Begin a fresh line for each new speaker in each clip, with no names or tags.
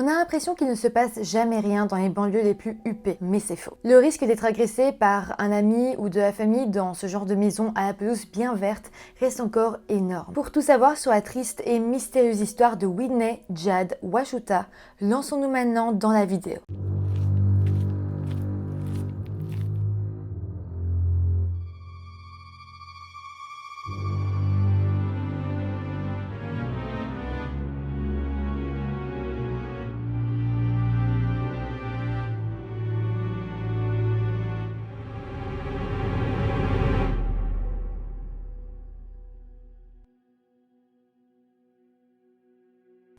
On a l'impression qu'il ne se passe jamais rien dans les banlieues les plus huppées, mais c'est faux. Le risque d'être agressé par un ami ou de la famille dans ce genre de maison à la pelouse bien verte reste encore énorme. Pour tout savoir sur la triste et mystérieuse histoire de Whitney Jade Washuta, lançons-nous maintenant dans la vidéo.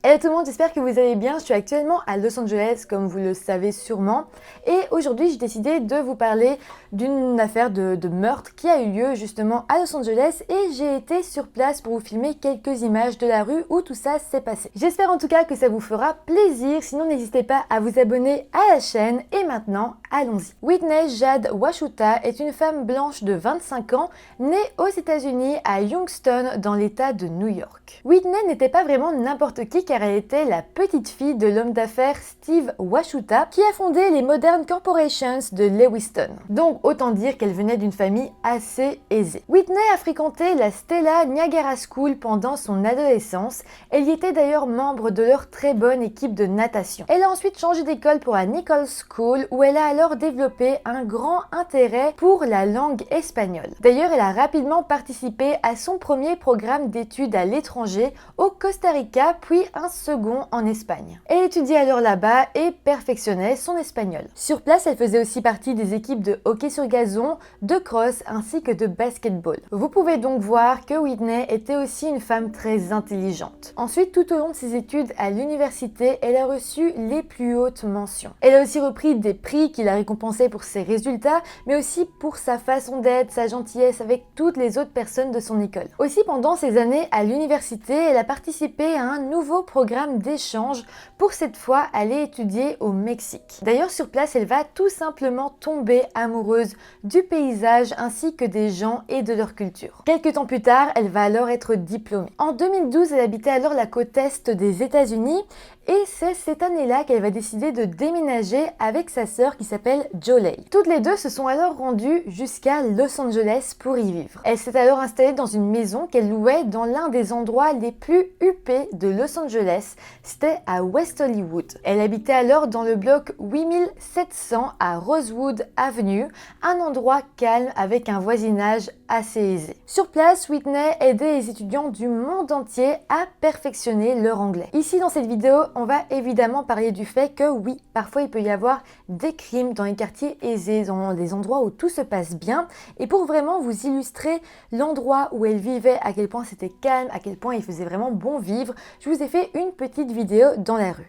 Hello tout le monde, j'espère que vous allez bien. Je suis actuellement à Los Angeles, comme vous le savez sûrement. Et aujourd'hui, j'ai décidé de vous parler d'une affaire de meurtre qui a eu lieu justement à Los Angeles. Et j'ai été sur place pour vous filmer quelques images de la rue où tout ça s'est passé. J'espère en tout cas que ça vous fera plaisir. Sinon, n'hésitez pas à vous abonner à la chaîne. Et maintenant, allons-y. Whitney Jade Washuta est une femme blanche de 25 ans, née aux États-Unis à Youngstown, dans l'état de New York. Whitney n'était pas vraiment n'importe qui, car elle était la petite fille de l'homme d'affaires Steve Washuta qui a fondé les Modern Corporations de Lewiston. Donc autant dire qu'elle venait d'une famille assez aisée. Whitney a fréquenté la Stella Niagara School pendant son adolescence. Elle y était d'ailleurs membre de leur très bonne équipe de natation. Elle a ensuite changé d'école pour la Nichols School où elle a alors développé un grand intérêt pour la langue espagnole. D'ailleurs, elle a rapidement participé à son premier programme d'études à l'étranger au Costa Rica, puis un second en Espagne. Elle étudiait alors là-bas et perfectionnait son espagnol. Sur place, elle faisait aussi partie des équipes de hockey sur gazon, de cross ainsi que de basketball. Vous pouvez donc voir que Whitney était aussi une femme très intelligente. Ensuite, tout au long de ses études à l'université, elle a reçu les plus hautes mentions. Elle a aussi repris des prix qui la récompensaient pour ses résultats, mais aussi pour sa façon d'être, sa gentillesse avec toutes les autres personnes de son école. Aussi, pendant ses années à l'université, elle a participé à un nouveau programme d'échange pour cette fois aller étudier au Mexique. D'ailleurs, sur place, elle va tout simplement tomber amoureuse du paysage ainsi que des gens et de leur culture. Quelques temps plus tard, elle va alors être diplômée. En 2012, elle habitait alors la côte est des États-Unis et c'est cette année-là qu'elle va décider de déménager avec sa sœur qui s'appelle Jolie. Toutes les deux se sont alors rendues jusqu'à Los Angeles pour y vivre. Elle s'est alors installée dans une maison qu'elle louait dans l'un des endroits les plus huppés de Los Angeles, c'était à West Hollywood. Elle habitait alors dans le bloc 8700 à Rosewood Avenue, un endroit calme avec un voisinage assez aisé. Sur place, Whitney aidait les étudiants du monde entier à perfectionner leur anglais. Ici, dans cette vidéo, on va évidemment parler du fait que oui, parfois il peut y avoir des crimes dans les quartiers aisés, dans des endroits où tout se passe bien. Et pour vraiment vous illustrer l'endroit où elle vivait, à quel point c'était calme, à quel point il faisait vraiment bon vivre, je vous ai fait une petite vidéo dans la rue.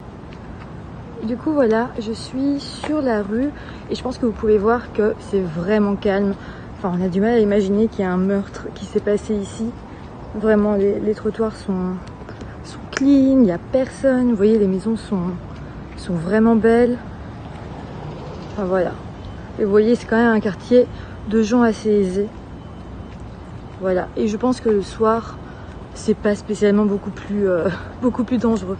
Du coup voilà, je suis sur la rue et je pense que vous pouvez voir que c'est vraiment calme. Enfin, on a du mal à imaginer qu'il y a un meurtre qui s'est passé ici. Vraiment, les trottoirs sont clean, il n'y a personne. Vous voyez, les maisons sont vraiment belles. Enfin voilà. Et vous voyez, c'est quand même un quartier de gens assez aisés. Voilà. Et je pense que le soir, c'est pas spécialement beaucoup plus dangereux.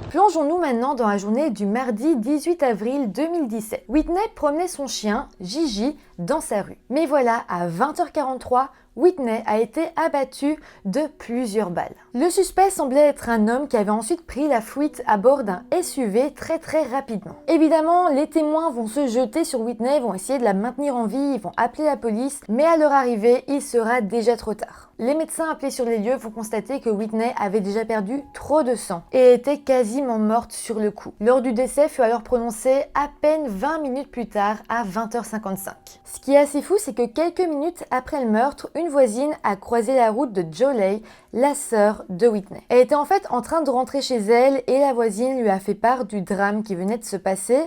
Plongeons-nous maintenant dans la journée du mardi 18 avril 2017. Whitney promenait son chien, Gigi, dans sa rue. Mais voilà, à 20h43, Whitney a été abattue de plusieurs balles. Le suspect semblait être un homme qui avait ensuite pris la fuite à bord d'un SUV très rapidement. Évidemment, les témoins vont se jeter sur Whitney, vont essayer de la maintenir en vie, ils vont appeler la police, mais à leur arrivée, il sera déjà trop tard. Les médecins appelés sur les lieux vont constater que Whitney avait déjà perdu trop de sang et était quasiment morte sur le coup. L'heure du décès fut alors prononcée à peine 20 minutes plus tard, à 20h55. Ce qui est assez fou, c'est que quelques minutes après le meurtre, une voisine a croisé la route de Jolie, la sœur de Whitney. Elle était en fait en train de rentrer chez elle et la voisine lui a fait part du drame qui venait de se passer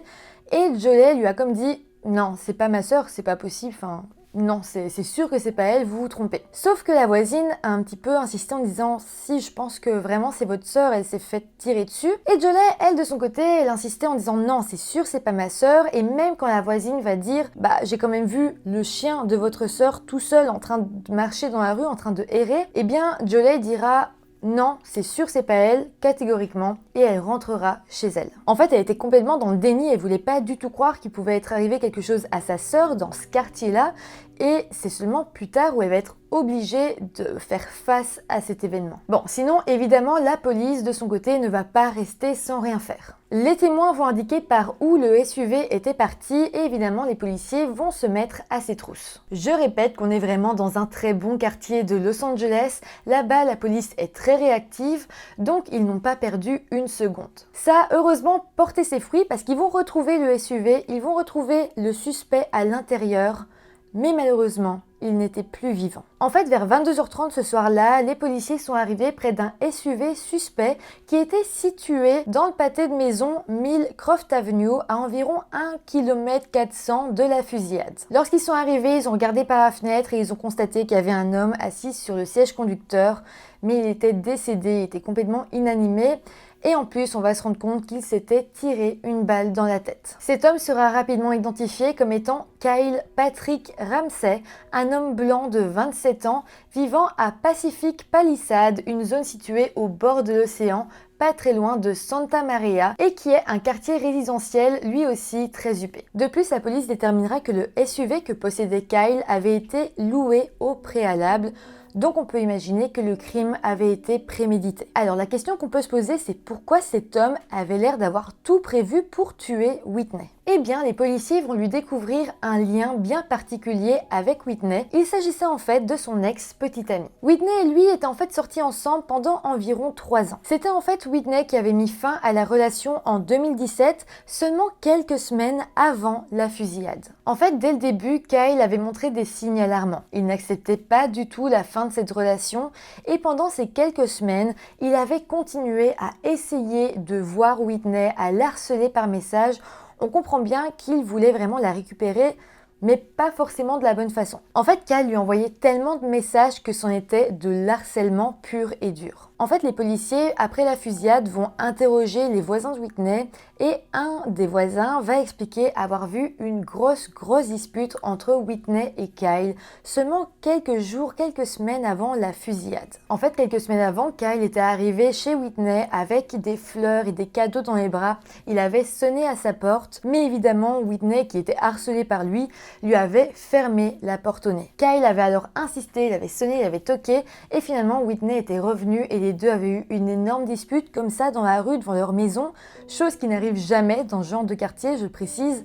et Jolie lui a comme dit « Non, c'est pas ma sœur, c'est pas possible, enfin... » Non, c'est sûr que c'est pas elle, vous vous trompez. Sauf que la voisine a un petit peu insisté en disant si je pense que vraiment c'est votre sœur, elle s'est fait tirer dessus. Et Jolie, elle de son côté, elle insistait en disant non, c'est sûr c'est pas ma sœur. Et même quand la voisine va dire bah j'ai quand même vu le chien de votre sœur tout seul en train de marcher dans la rue, en train de errer, eh bien Jolie dira non, c'est sûr, c'est pas elle, catégoriquement, et elle rentrera chez elle. En fait, elle était complètement dans le déni, elle voulait pas du tout croire qu'il pouvait être arrivé quelque chose à sa sœur dans ce quartier-là, et c'est seulement plus tard où elle va être obligée de faire face à cet événement. Bon, sinon, évidemment, la police, de son côté, ne va pas rester sans rien faire. Les témoins vont indiquer par où le SUV était parti et évidemment, les policiers vont se mettre à ses trousses. Je répète qu'on est vraiment dans un très bon quartier de Los Angeles. Là-bas, la police est très réactive, donc ils n'ont pas perdu une seconde. Ça a heureusement porté ses fruits parce qu'ils vont retrouver le SUV, ils vont retrouver le suspect à l'intérieur, mais malheureusement, il n'était plus vivant. En fait, vers 22h30 ce soir-là, les policiers sont arrivés près d'un SUV suspect qui était situé dans le pâté de maison 1000 Croft Avenue, à environ 1,4 km de la fusillade. Lorsqu'ils sont arrivés, ils ont regardé par la fenêtre et ils ont constaté qu'il y avait un homme assis sur le siège conducteur, mais il était décédé, il était complètement inanimé. Et en plus, on va se rendre compte qu'il s'était tiré une balle dans la tête. Cet homme sera rapidement identifié comme étant Kyle Patrick Ramsey, un homme blanc de 27 ans vivant à Pacific Palisades, une zone située au bord de l'océan, pas très loin de Santa Maria, et qui est un quartier résidentiel lui aussi très huppé. De plus, la police déterminera que le SUV que possédait Kyle avait été loué au préalable. Donc on peut imaginer que le crime avait été prémédité. Alors la question qu'on peut se poser, c'est pourquoi cet homme avait l'air d'avoir tout prévu pour tuer Whitney. Eh bien, les policiers vont lui découvrir un lien bien particulier avec Whitney. Il s'agissait en fait de son ex-petite amie. Whitney et lui étaient en fait sortis ensemble pendant environ 3 ans. C'était en fait Whitney qui avait mis fin à la relation en 2017, seulement quelques semaines avant la fusillade. En fait, dès le début, Kyle avait montré des signes alarmants. Il n'acceptait pas du tout la fin de cette relation et pendant ces quelques semaines, il avait continué à essayer de voir Whitney, à l'harceler par message. On comprend bien qu'il voulait vraiment la récupérer, mais pas forcément de la bonne façon. En fait, Kyle lui envoyait tellement de messages que c'en était de l'harcèlement pur et dur. En fait, les policiers, après la fusillade, vont interroger les voisins de Whitney et un des voisins va expliquer avoir vu une grosse dispute entre Whitney et Kyle seulement quelques jours, quelques semaines avant la fusillade. En fait, quelques semaines avant, Kyle était arrivé chez Whitney avec des fleurs et des cadeaux dans les bras. Il avait sonné à sa porte, mais évidemment, Whitney, qui était harcelé par lui avait fermé la porte au nez. Kyle avait alors insisté, il avait sonné, il avait toqué et finalement Whitney était revenue et les deux avaient eu une énorme dispute comme ça dans la rue devant leur maison, chose qui n'arrive jamais dans ce genre de quartier, je précise.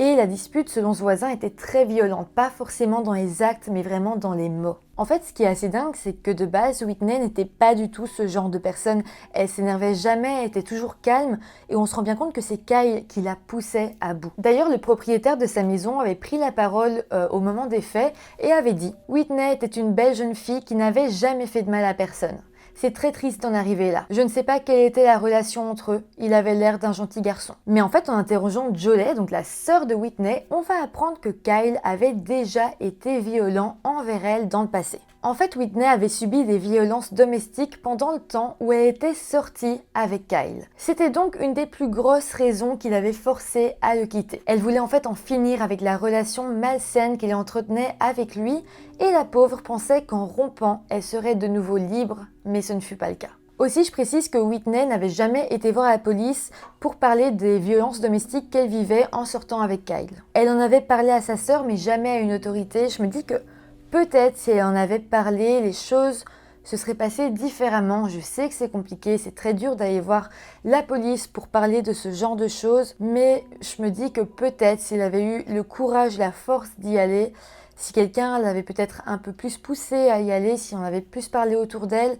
Et la dispute, selon ce voisin, était très violente, pas forcément dans les actes, mais vraiment dans les mots. En fait, ce qui est assez dingue, c'est que de base, Whitney n'était pas du tout ce genre de personne. Elle s'énervait jamais, elle était toujours calme, et on se rend bien compte que c'est Kyle qui la poussait à bout. D'ailleurs, le propriétaire de sa maison avait pris la parole au moment des faits et avait dit « Whitney était une belle jeune fille qui n'avait jamais fait de mal à personne. C'est très triste d'en arriver là. Je ne sais pas quelle était la relation entre eux. Il avait l'air d'un gentil garçon. » Mais en fait, en interrogeant Jolie, donc la sœur de Whitney, on va apprendre que Kyle avait déjà été violent envers elle dans le passé. En fait, Whitney avait subi des violences domestiques pendant le temps où elle était sortie avec Kyle. C'était donc une des plus grosses raisons qui l'avait forcée à le quitter. Elle voulait en fait en finir avec la relation malsaine qu'elle entretenait avec lui et la pauvre pensait qu'en rompant, elle serait de nouveau libre, mais ce ne fut pas le cas. Aussi, je précise que Whitney n'avait jamais été voir la police pour parler des violences domestiques qu'elle vivait en sortant avec Kyle. Elle en avait parlé à sa sœur, mais jamais à une autorité. Je me dis que peut-être si elle en avait parlé, les choses se seraient passées différemment. Je sais que c'est compliqué, c'est très dur d'aller voir la police pour parler de ce genre de choses, mais je me dis que peut-être s'il avait eu le courage, la force d'y aller, si quelqu'un l'avait peut-être un peu plus poussée à y aller, si on avait plus parlé autour d'elle,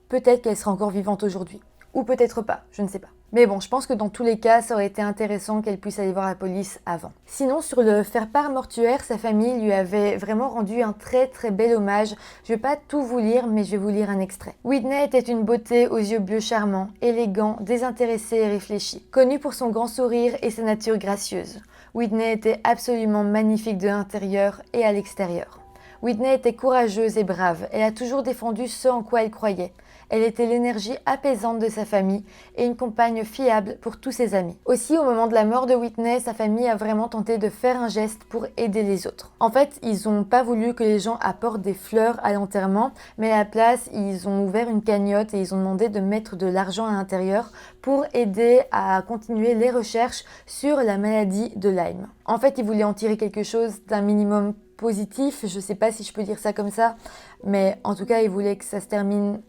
peut-être qu'elle serait encore vivante aujourd'hui. Ou peut-être pas, je ne sais pas. Mais bon, je pense que dans tous les cas, ça aurait été intéressant qu'elle puisse aller voir la police avant. Sinon, sur le faire-part mortuaire, sa famille lui avait vraiment rendu un très bel hommage. Je vais pas tout vous lire, mais je vais vous lire un extrait. Whitney était une beauté aux yeux bleus charmants, élégant, désintéressé et réfléchi. Connue pour son grand sourire et sa nature gracieuse. Whitney était absolument magnifique de l'intérieur et à l'extérieur. Whitney était courageuse et brave. Elle a toujours défendu ce en quoi elle croyait. Elle était l'énergie apaisante de sa famille et une compagne fiable pour tous ses amis. Aussi, au moment de la mort de Whitney, sa famille a vraiment tenté de faire un geste pour aider les autres. En fait, ils n'ont pas voulu que les gens apportent des fleurs à l'enterrement, mais à la place, ils ont ouvert une cagnotte et ils ont demandé de mettre de l'argent à l'intérieur pour aider à continuer les recherches sur la maladie de Lyme. En fait, ils voulaient en tirer quelque chose d'un minimum positif, je ne sais pas si je peux dire ça comme ça, mais en tout cas, ils voulaient que ça se termine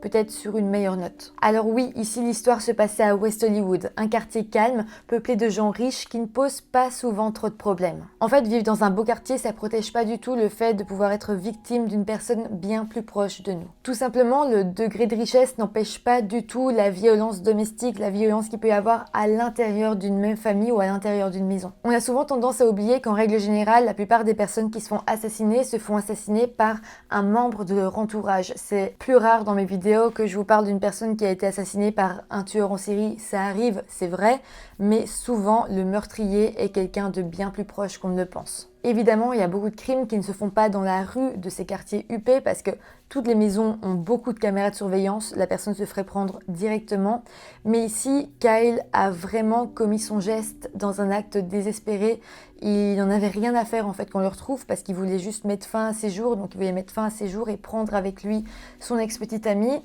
peut-être sur une meilleure note. Alors oui, ici l'histoire se passait à West Hollywood, un quartier calme, peuplé de gens riches qui ne posent pas souvent trop de problèmes. En fait, vivre dans un beau quartier, ça protège pas du tout le fait de pouvoir être victime d'une personne bien plus proche de nous. Tout simplement, le degré de richesse n'empêche pas du tout la violence domestique, la violence qu'il peut y avoir à l'intérieur d'une même famille ou à l'intérieur d'une maison. On a souvent tendance à oublier qu'en règle générale, la plupart des personnes qui se font assassiner par un membre de leur entourage. C'est plus rare dans mes vidéos que je vous parle d'une personne qui a été assassinée par un tueur en série, ça arrive, c'est vrai, mais souvent le meurtrier est quelqu'un de bien plus proche qu'on ne le pense. Évidemment, il y a beaucoup de crimes qui ne se font pas dans la rue de ces quartiers huppés parce que toutes les maisons ont beaucoup de caméras de surveillance, la personne se ferait prendre directement. Mais ici, Kyle a vraiment commis son geste dans un acte désespéré. Il n'en avait rien à faire en fait qu'on le retrouve parce qu'il voulait juste mettre fin à ses jours, donc il voulait mettre fin à ses jours et prendre avec lui son ex-petite amie.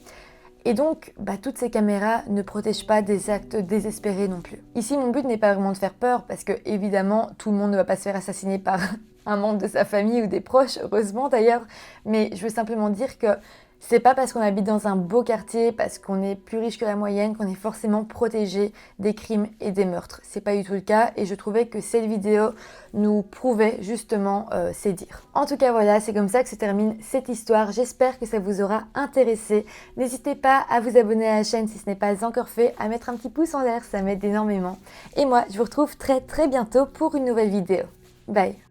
Et donc, toutes ces caméras ne protègent pas des actes désespérés non plus. Ici, mon but n'est pas vraiment de faire peur, parce que évidemment, tout le monde ne va pas se faire assassiner par un membre de sa famille ou des proches, heureusement d'ailleurs, mais je veux simplement dire que c'est pas parce qu'on habite dans un beau quartier, parce qu'on est plus riche que la moyenne, qu'on est forcément protégé des crimes et des meurtres. C'est pas du tout le cas et je trouvais que cette vidéo nous prouvait justement ces dires. En tout cas voilà, c'est comme ça que se termine cette histoire. J'espère que ça vous aura intéressé. N'hésitez pas à vous abonner à la chaîne si ce n'est pas encore fait, à mettre un petit pouce en l'air, ça m'aide énormément. Et moi, je vous retrouve très bientôt pour une nouvelle vidéo. Bye!